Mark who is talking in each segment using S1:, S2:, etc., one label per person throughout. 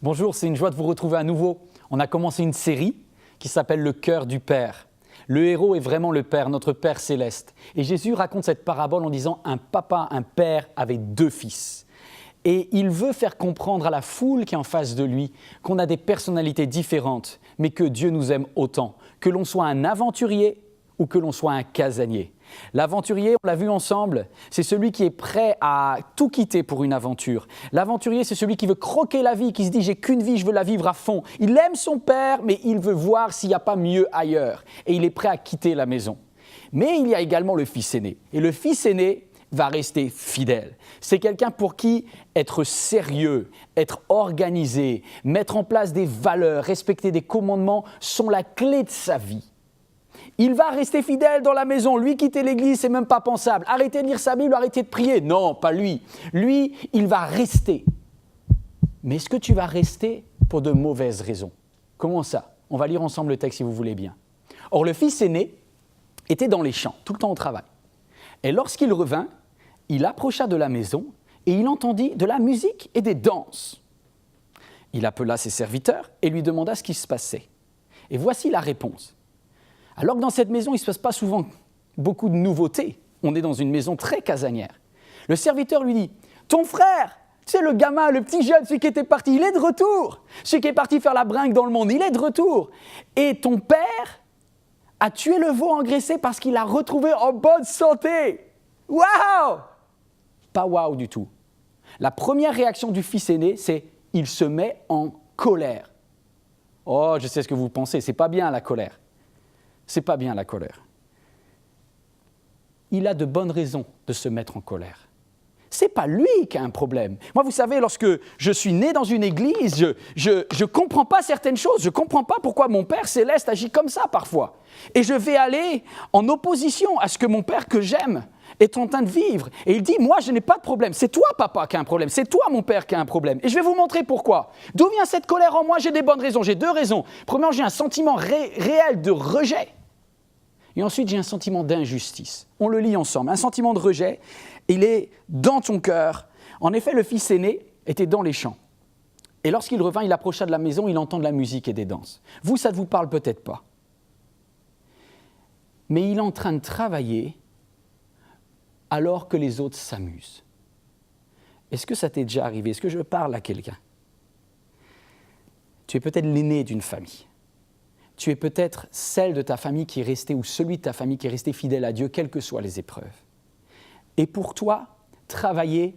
S1: Bonjour, c'est une joie de vous retrouver à nouveau. On a commencé une série qui s'appelle « Le cœur du Père ». Le héros est vraiment le Père, notre Père céleste. Et Jésus raconte cette parabole en disant un papa, un père avait 2 fils. Et il veut faire comprendre à la foule qui est en face de lui qu'on a des personnalités différentes, mais que Dieu nous aime autant, que l'on soit un aventurier ou que l'on soit un casanier. L'aventurier, on l'a vu ensemble, c'est celui qui est prêt à tout quitter pour une aventure. L'aventurier, c'est celui qui veut croquer la vie, qui se dit « j'ai qu'une vie, je veux la vivre à fond ». Il aime son père, mais il veut voir s'il n'y a pas mieux ailleurs. Et il est prêt à quitter la maison. Mais il y a également le fils aîné. Et le fils aîné va rester fidèle. C'est quelqu'un pour qui être sérieux, être organisé, mettre en place des valeurs, respecter des commandements sont la clé de sa vie. Il va rester fidèle dans la maison. Lui, quitter l'église, c'est même pas pensable. Arrêter de lire sa Bible, arrêter de prier. Non, pas lui. Lui, il va rester. Mais est-ce que tu vas rester pour de mauvaises raisons? Comment ça? On va lire ensemble le texte si vous voulez bien. Or, le fils aîné était dans les champs, tout le temps au travail. Et lorsqu'il revint, il approcha de la maison et il entendit de la musique et des danses. Il appela ses serviteurs et lui demanda ce qui se passait. Et voici la réponse. Alors que dans cette maison, il ne se passe pas souvent beaucoup de nouveautés. On est dans une maison très casanière. Le serviteur lui dit « Ton frère, tu sais le gamin, le petit jeune, celui qui était parti, il est de retour. Celui qui est parti faire la bringue dans le monde, il est de retour. Et ton père a tué le veau engraissé parce qu'il l'a retrouvé en bonne santé. Waouh !» Pas waouh du tout. La première réaction du fils aîné, c'est « il se met en colère ». Oh, je sais ce que vous pensez, c'est pas bien la colère. C'est pas bien la colère. Il a de bonnes raisons de se mettre en colère. C'est pas lui qui a un problème. Moi, vous savez, lorsque je suis né dans une église, je comprends pas certaines choses. Je comprends pas pourquoi mon Père céleste agit comme ça parfois. Et je vais aller en opposition à ce que mon Père que j'aime est en train de vivre. Et il dit, moi, je n'ai pas de problème. C'est toi, papa, qui a un problème. C'est toi, mon Père, qui a un problème. Et je vais vous montrer pourquoi. D'où vient cette colère en moi? J'ai des bonnes raisons. J'ai 2 raisons. Premièrement, j'ai un sentiment réel de rejet. Et ensuite, j'ai un sentiment d'injustice. On le lit ensemble. Un sentiment de rejet, il est dans ton cœur. En effet, le fils aîné était dans les champs. Et lorsqu'il revint, il approcha de la maison, il entend de la musique et des danses. Vous, ça ne vous parle peut-être pas. Mais il est en train de travailler alors que les autres s'amusent. Est-ce que ça t'est déjà arrivé? Est-ce que je parle à quelqu'un? Tu es peut-être l'aîné d'une famille. Tu es peut-être celle de ta famille qui est restée, ou celui de ta famille qui est resté fidèle à Dieu, quelles que soient les épreuves. Et pour toi, travailler,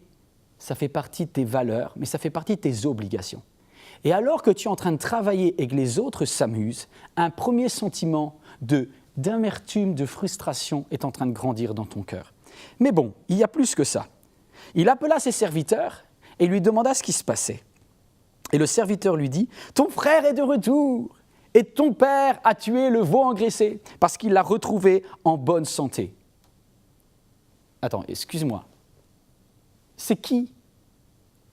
S1: ça fait partie de tes valeurs, mais ça fait partie de tes obligations. Et alors que tu es en train de travailler et que les autres s'amusent, un premier sentiment d'amertume, de frustration est en train de grandir dans ton cœur. Mais bon, il y a plus que ça. Il appela ses serviteurs et lui demanda ce qui se passait. Et le serviteur lui dit « Ton frère est de retour !» Et ton père a tué le veau engraissé parce qu'il l'a retrouvé en bonne santé. Attends, excuse-moi. C'est qui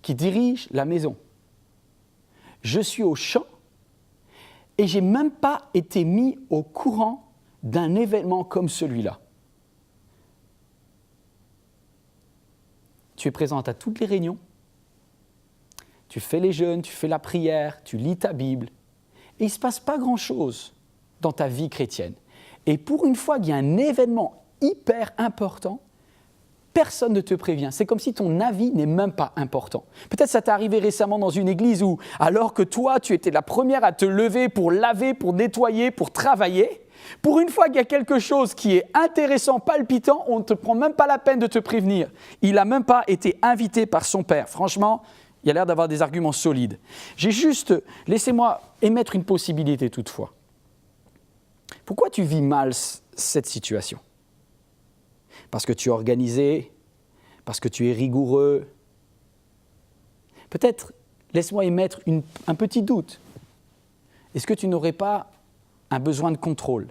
S1: dirige la maison? Je suis au champ et je n'ai même pas été mis au courant d'un événement comme celui-là. Tu es présente à toutes les réunions, tu fais les jeûnes, tu fais la prière, tu lis ta Bible. Et il ne se passe pas grand-chose dans ta vie chrétienne. Et pour une fois qu'il y a un événement hyper important, personne ne te prévient. C'est comme si ton avis n'est même pas important. Peut-être ça t'est arrivé récemment dans une église où, alors que toi, tu étais la première à te lever pour laver, pour nettoyer, pour travailler, pour une fois qu'il y a quelque chose qui est intéressant, palpitant, on ne te prend même pas la peine de te prévenir. Il n'a même pas été invité par son père. Franchement, il a l'air d'avoir des arguments solides. Laissez-moi émettre une possibilité toutefois. Pourquoi tu vis mal cette situation? Parce que tu es organisé, parce que tu es rigoureux. Peut-être, laisse-moi émettre un petit doute. Est-ce que tu n'aurais pas un besoin de contrôle?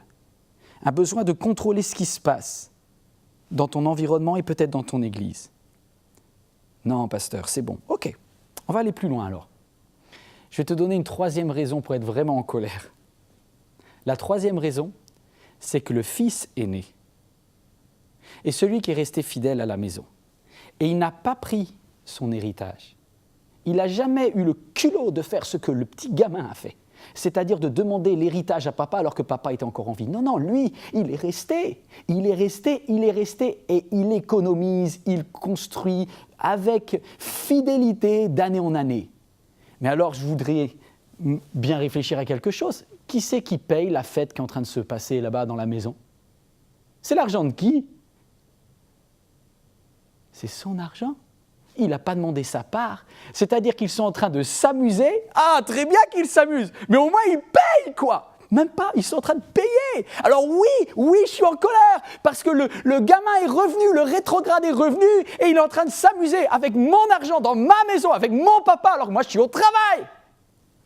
S1: Un besoin de contrôler ce qui se passe dans ton environnement et peut-être dans ton église? Non, pasteur, c'est bon. Ok. On va aller plus loin alors. Je vais te donner une 3e raison pour être vraiment en colère. La 3e raison, c'est que le fils aîné est celui qui est resté fidèle à la maison. Et il n'a pas pris son héritage. il n'a jamais eu le culot de faire ce que le petit gamin a fait. C'est-à-dire de demander l'héritage à papa alors que papa était encore en vie. Non, non, lui, il est resté, et il économise, il construit avec fidélité d'année en année. Mais alors, je voudrais bien réfléchir à quelque chose. Qui c'est qui paye la fête qui est en train de se passer là-bas dans la maison? C'est l'argent de qui? C'est son argent. Il n'a pas demandé sa part. C'est-à-dire qu'ils sont en train de s'amuser. Ah, très bien qu'ils s'amusent, mais au moins ils payent, quoi. Même pas, ils sont en train de payer. Alors oui, je suis en colère, parce que le gamin est revenu, le rétrograde est revenu, et il est en train de s'amuser avec mon argent dans ma maison, avec mon papa, alors que moi je suis au travail.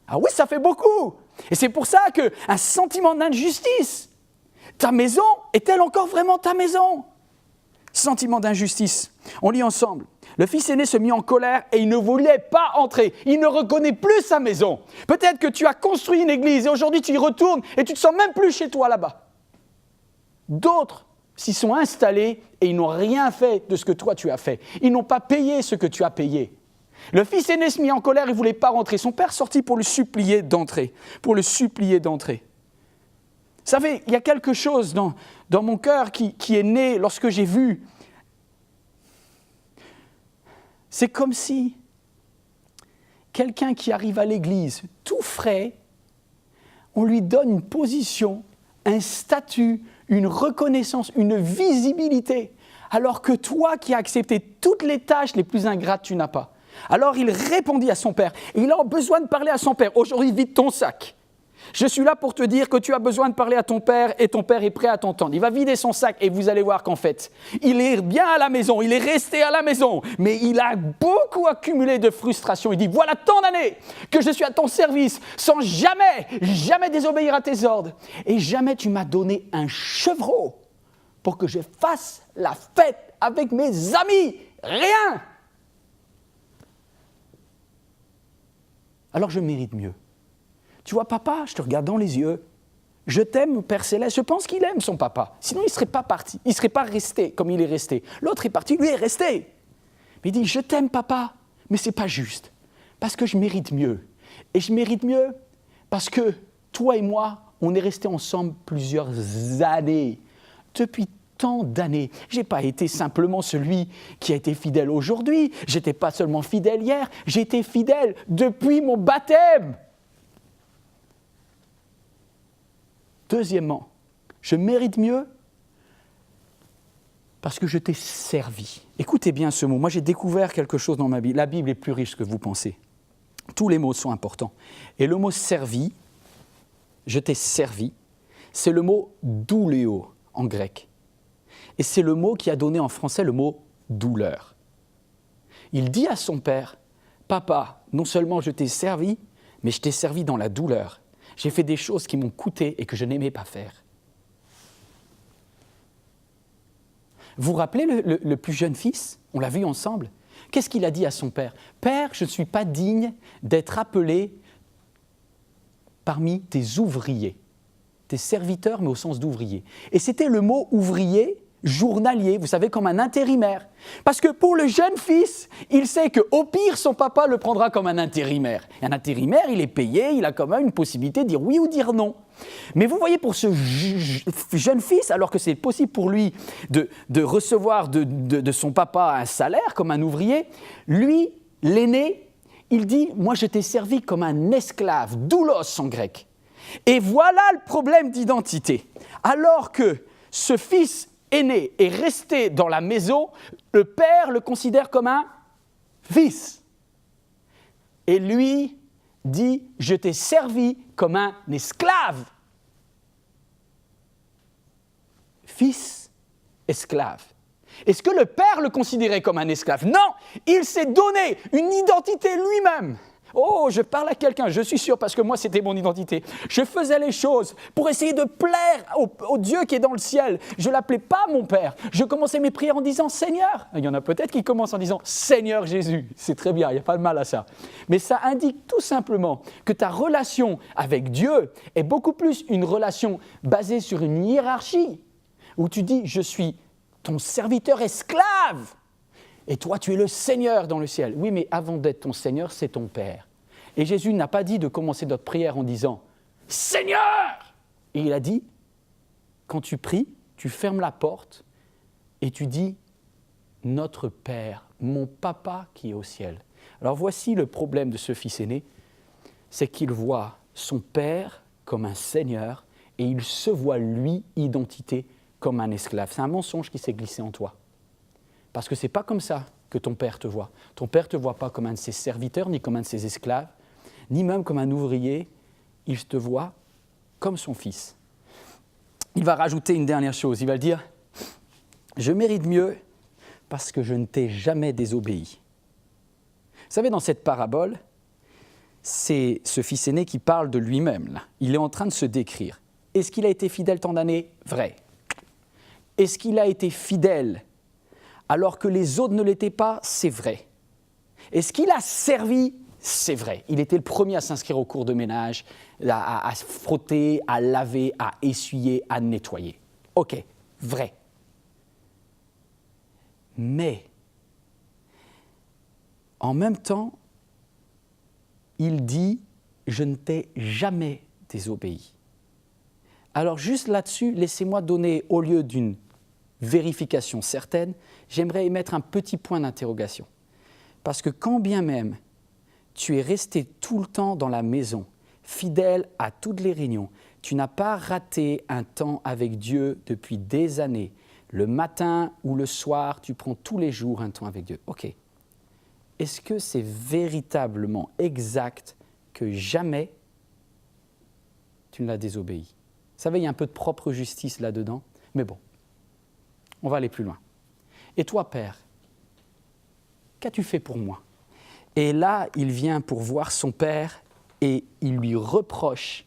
S1: Ah oui, ça fait beaucoup. Et c'est pour ça qu'un sentiment d'injustice, ta maison, est-elle encore vraiment ta maison? Sentiment d'injustice. On lit ensemble. Le fils aîné se mit en colère et il ne voulait pas entrer. Il ne reconnaît plus sa maison. Peut-être que tu as construit une église et aujourd'hui tu y retournes et tu ne te sens même plus chez toi là-bas. D'autres s'y sont installés et ils n'ont rien fait de ce que toi tu as fait. Ils n'ont pas payé ce que tu as payé. Le fils aîné se mit en colère et ne voulait pas rentrer. Son père sortit pour le supplier d'entrer. Vous savez, il y a quelque chose dans mon cœur qui est né lorsque j'ai vu. C'est comme si quelqu'un qui arrive à l'église tout frais, on lui donne une position, un statut, une reconnaissance, une visibilité, alors que toi qui as accepté toutes les tâches les plus ingrates, tu n'as pas. Alors il répondit à son père, et il a besoin de parler à son père. Aujourd'hui, vide ton sac. Je suis là pour te dire que tu as besoin de parler à ton père et ton père est prêt à t'entendre. Il va vider son sac et vous allez voir qu'en fait, il est bien à la maison, il est resté à la maison, mais il a beaucoup accumulé de frustration. Il dit, voilà tant d'années que je suis à ton service sans jamais désobéir à tes ordres. Et jamais tu m'as donné un chevreau pour que je fasse la fête avec mes amis. Rien. Alors je mérite mieux. Tu vois, papa, je te regarde dans les yeux. Je t'aime, Père Céleste. Je pense qu'il aime son papa. Sinon, il ne serait pas parti. Il ne serait pas resté comme il est resté. L'autre est parti, lui est resté. Mais il dit, je t'aime, papa, mais ce n'est pas juste. Parce que je mérite mieux. Et je mérite mieux parce que toi et moi, on est restés ensemble plusieurs années. Depuis tant d'années. Je n'ai pas été simplement celui qui a été fidèle aujourd'hui. Je n'étais pas seulement fidèle hier. J'ai été fidèle depuis mon baptême. Deuxièmement, je mérite mieux parce que je t'ai servi. Écoutez bien ce mot. Moi, j'ai découvert quelque chose dans ma Bible. La Bible est plus riche que vous pensez. Tous les mots sont importants. Et le mot « servi », je t'ai servi, c'est le mot « douléo » en grec. Et c'est le mot qui a donné en français le mot « douleur ». Il dit à son père, « Papa, non seulement je t'ai servi, mais je t'ai servi dans la douleur. J'ai fait des choses qui m'ont coûté et que je n'aimais pas faire. » Vous vous rappelez le plus jeune fils? On l'a vu ensemble. Qu'est-ce qu'il a dit à son père? « Père, je ne suis pas digne d'être appelé parmi tes ouvriers. » Tes serviteurs, mais au sens d'ouvrier. Et c'était le mot « ouvrier » journalier, vous savez, comme un intérimaire. Parce que pour le jeune fils, il sait qu'au pire, son papa le prendra comme un intérimaire. Et un intérimaire, il est payé, il a quand même une possibilité de dire oui ou dire non. Mais vous voyez, pour ce jeune fils, alors que c'est possible pour lui de recevoir de son papa un salaire comme un ouvrier, lui, l'aîné, il dit « Moi, je t'ai servi comme un esclave, doulos en grec. » Et voilà le problème d'identité. Alors que ce fils aîné est resté dans la maison, le père le considère comme un fils. Et lui dit, je t'ai servi comme un esclave. Fils, esclave. Est-ce que le père le considérait comme un esclave? Non, il s'est donné une identité lui-même. Oh, je parle à quelqu'un, je suis sûr, parce que moi, c'était mon identité. Je faisais les choses pour essayer de plaire au Dieu qui est dans le ciel. Je ne l'appelais pas mon Père. Je commençais mes prières en disant « Seigneur ». Il y en a peut-être qui commencent en disant « Seigneur Jésus ». C'est très bien, il n'y a pas de mal à ça. Mais ça indique tout simplement que ta relation avec Dieu est beaucoup plus une relation basée sur une hiérarchie, où tu dis « Je suis ton serviteur esclave ». Et toi, tu es le Seigneur dans le ciel. Oui, mais avant d'être ton Seigneur, c'est ton Père. Et Jésus n'a pas dit de commencer notre prière en disant « Seigneur !» Et il a dit, quand tu pries, tu fermes la porte et tu dis « Notre Père, mon Papa qui est au ciel ». Alors voici le problème de ce fils aîné, c'est qu'il voit son Père comme un Seigneur et il se voit lui, identité, comme un esclave. C'est un mensonge qui s'est glissé en toi. Parce que ce n'est pas comme ça que ton Père te voit. Ton Père ne te voit pas comme un de ses serviteurs, ni comme un de ses esclaves, ni même comme un ouvrier. Il te voit comme son fils. Il va rajouter une dernière chose. Il va dire « Je mérite mieux parce que je ne t'ai jamais désobéi. » Vous savez, dans cette parabole, c'est ce fils aîné qui parle de lui-même. Là. Il est en train de se décrire. Est-ce qu'il a été fidèle tant d'années ? Vrai. Est-ce qu'il a été fidèle alors que les autres ne l'étaient pas ? C'est vrai. Est-ce qu'il a servi ? C'est vrai. Il était le premier à s'inscrire au cours de ménage, à frotter, à laver, à essuyer, à nettoyer. Ok, vrai. Mais, en même temps, il dit « Je ne t'ai jamais désobéi ». Alors juste là-dessus, laissez-moi donner, au lieu d'une vérification certaine, j'aimerais émettre un petit point d'interrogation. Parce que quand bien même tu es resté tout le temps dans la maison, fidèle à toutes les réunions, tu n'as pas raté un temps avec Dieu depuis des années, le matin ou le soir, tu prends tous les jours un temps avec Dieu. Ok. Est-ce que c'est véritablement exact que jamais tu ne l'as désobéi ? Vous savez, il y a un peu de propre justice là-dedans, mais bon, on va aller plus loin. Et toi, Père, qu'as-tu fait pour moi ? Et là, il vient pour voir son père et il lui reproche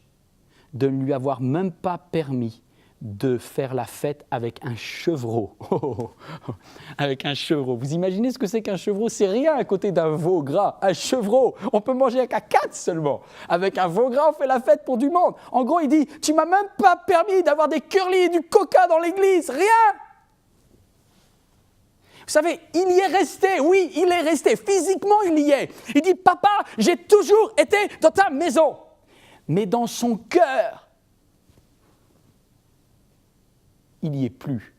S1: de ne lui avoir même pas permis de faire la fête avec un chevreau. Avec un chevreau. Vous imaginez ce que c'est qu'un chevreau ? C'est rien à côté d'un veau gras. Un chevreau, on peut manger qu'à 4 seulement. Avec un veau gras, on fait la fête pour du monde. En gros, il dit, tu m'as même pas permis d'avoir des curly et du coca dans l'église. Rien ! Vous savez, il y est resté, oui, il est resté, physiquement il y est. Il dit, papa, j'ai toujours été dans ta maison. Mais dans son cœur, il n'y est plus.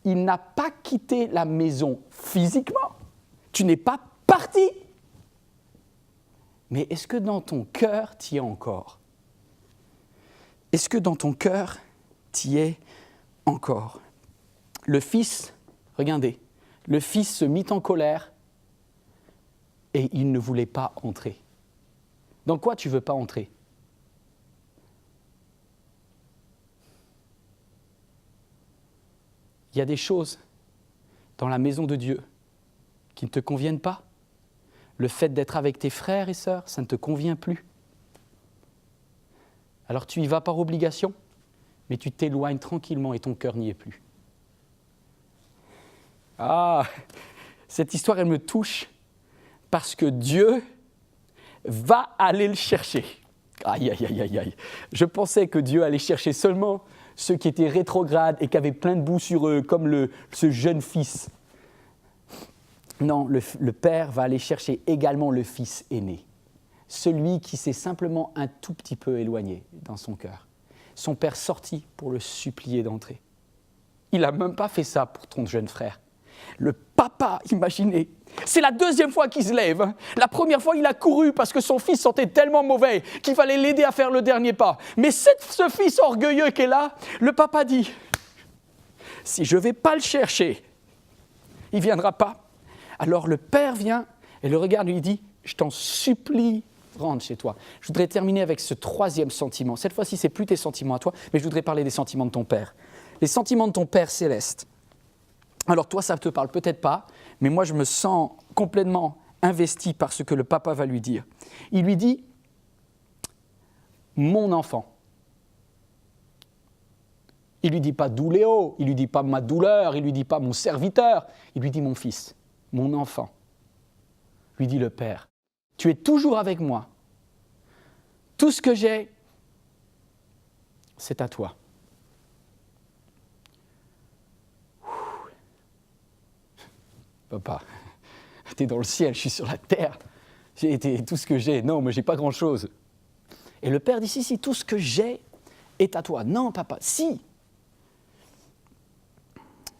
S1: Il n'a pas quitté la maison physiquement. Tu n'es pas parti. Mais est-ce que dans ton cœur, tu y es encore ? Est-ce que dans ton cœur, tu y es encore ? Le fils, regardez, le fils se mit en colère et il ne voulait pas entrer. Dans quoi tu ne veux pas entrer ? Il y a des choses dans la maison de Dieu qui ne te conviennent pas. Le fait d'être avec tes frères et sœurs, ça ne te convient plus. Alors tu y vas par obligation, mais tu t'éloignes tranquillement et ton cœur n'y est plus. Ah, cette histoire, elle me touche parce que Dieu va aller le chercher. Aïe, aïe, aïe, aïe, aïe. Je pensais que Dieu allait chercher seulement ceux qui étaient rétrogrades et qui avaient plein de boue sur eux, comme ce jeune fils. Non, le père va aller chercher également le fils aîné, celui qui s'est simplement un tout petit peu éloigné dans son cœur. Son père sortit pour le supplier d'entrer. Il n'a même pas fait ça pour ton jeune frère. Le papa, imaginez, c'est la deuxième fois qu'il se lève. La première fois, il a couru parce que son fils sentait tellement mauvais qu'il fallait l'aider à faire le dernier pas. Mais ce fils orgueilleux qui est là, le papa dit, si je ne vais pas le chercher, il ne viendra pas. Alors le père vient et le regarde et lui dit, je t'en supplie, rentre chez toi. Je voudrais terminer avec ce troisième sentiment. Cette fois-ci, ce n'est plus tes sentiments à toi, mais je voudrais parler des sentiments de ton père. Les sentiments de ton Père céleste. Alors toi, ça ne te parle peut-être pas, mais moi, je me sens complètement investi par ce que le papa va lui dire. Il lui dit, mon enfant. Il ne lui dit pas douléo, il ne lui dit pas ma douleur, il ne lui dit pas mon serviteur, il lui dit mon fils, mon enfant. Lui dit le Père, tu es toujours avec moi. Tout ce que j'ai, c'est à toi. Papa, t'es dans le ciel, je suis sur la terre. J'ai été tout ce que j'ai. Non, mais j'ai pas grand-chose. Et le père dit, si, tout ce que j'ai est à toi. Non, papa, si.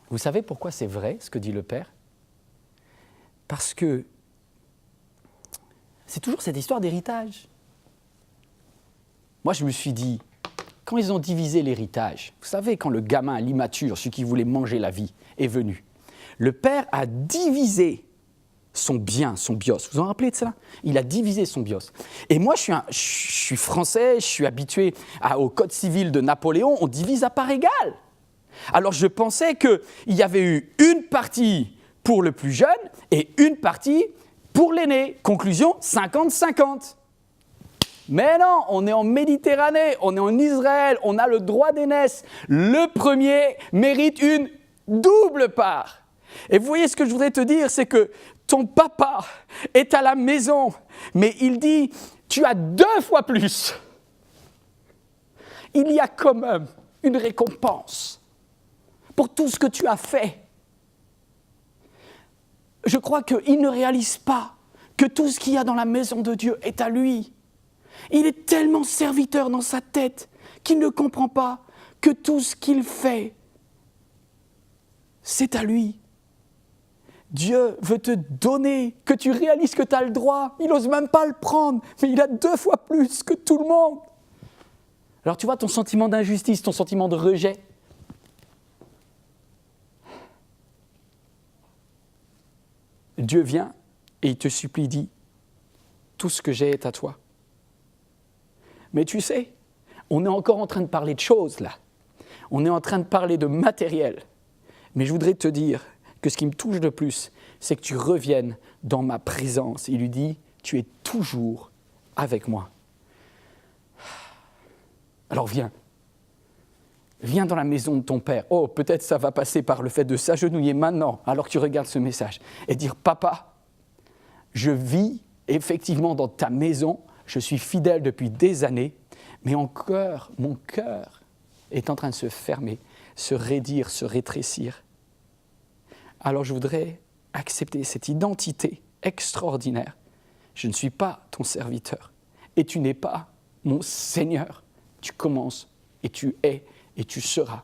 S1: Vous savez pourquoi c'est vrai, ce que dit le père ? Parce que c'est toujours cette histoire d'héritage. Moi, je me suis dit, quand ils ont divisé l'héritage, vous savez, quand le gamin, l'immature, celui qui voulait manger la vie, est venu, le père a divisé son bien, son bios. Vous vous en rappelez de ça ? Il a divisé son bios. Et moi, je suis français, je suis habitué au code civil de Napoléon, on divise à part égale. Alors, je pensais qu'il y avait eu une partie pour le plus jeune et une partie pour l'aîné. Conclusion, 50-50. Mais non, on est en Méditerranée, on est en Israël, on a le droit d'aînesse. Le premier mérite une double part. Et vous voyez, ce que je voudrais te dire, c'est que ton papa est à la maison, mais il dit, tu as 2 fois plus. Il y a quand même une récompense pour tout ce que tu as fait. Je crois qu'il ne réalise pas que tout ce qu'il y a dans la maison de Dieu est à lui. Il est tellement serviteur dans sa tête qu'il ne comprend pas que tout ce qu'il fait, c'est à lui. Dieu veut te donner, que tu réalises que tu as le droit. Il n'ose même pas le prendre, mais il a 2 fois plus que tout le monde. Alors tu vois, ton sentiment d'injustice, ton sentiment de rejet, Dieu vient et il te supplie, dit, tout ce que j'ai est à toi. Mais tu sais, on est encore en train de parler de choses là. On est en train de parler de matériel. Mais je voudrais te dire que ce qui me touche le plus, c'est que tu reviennes dans ma présence. Il lui dit, tu es toujours avec moi. Alors viens. Viens dans la maison de ton père. Oh, peut-être ça va passer par le fait de s'agenouiller maintenant, alors que tu regardes ce message, et dire, papa, je vis effectivement dans ta maison, je suis fidèle depuis des années, mais encore, mon cœur est en train de se fermer, se raidir, se rétrécir. Alors je voudrais accepter cette identité extraordinaire. Je ne suis pas ton serviteur et tu n'es pas mon Seigneur. Tu commences et tu es et tu seras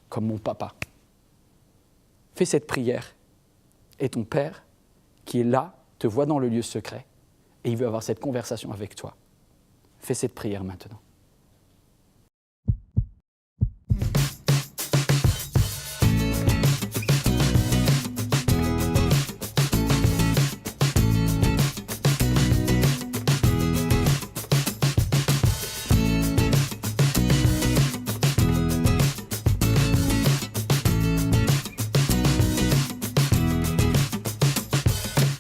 S1: comme mon papa. Fais cette prière et ton Père qui est là te voit dans le lieu secret et il veut avoir cette conversation avec toi. Fais cette prière maintenant.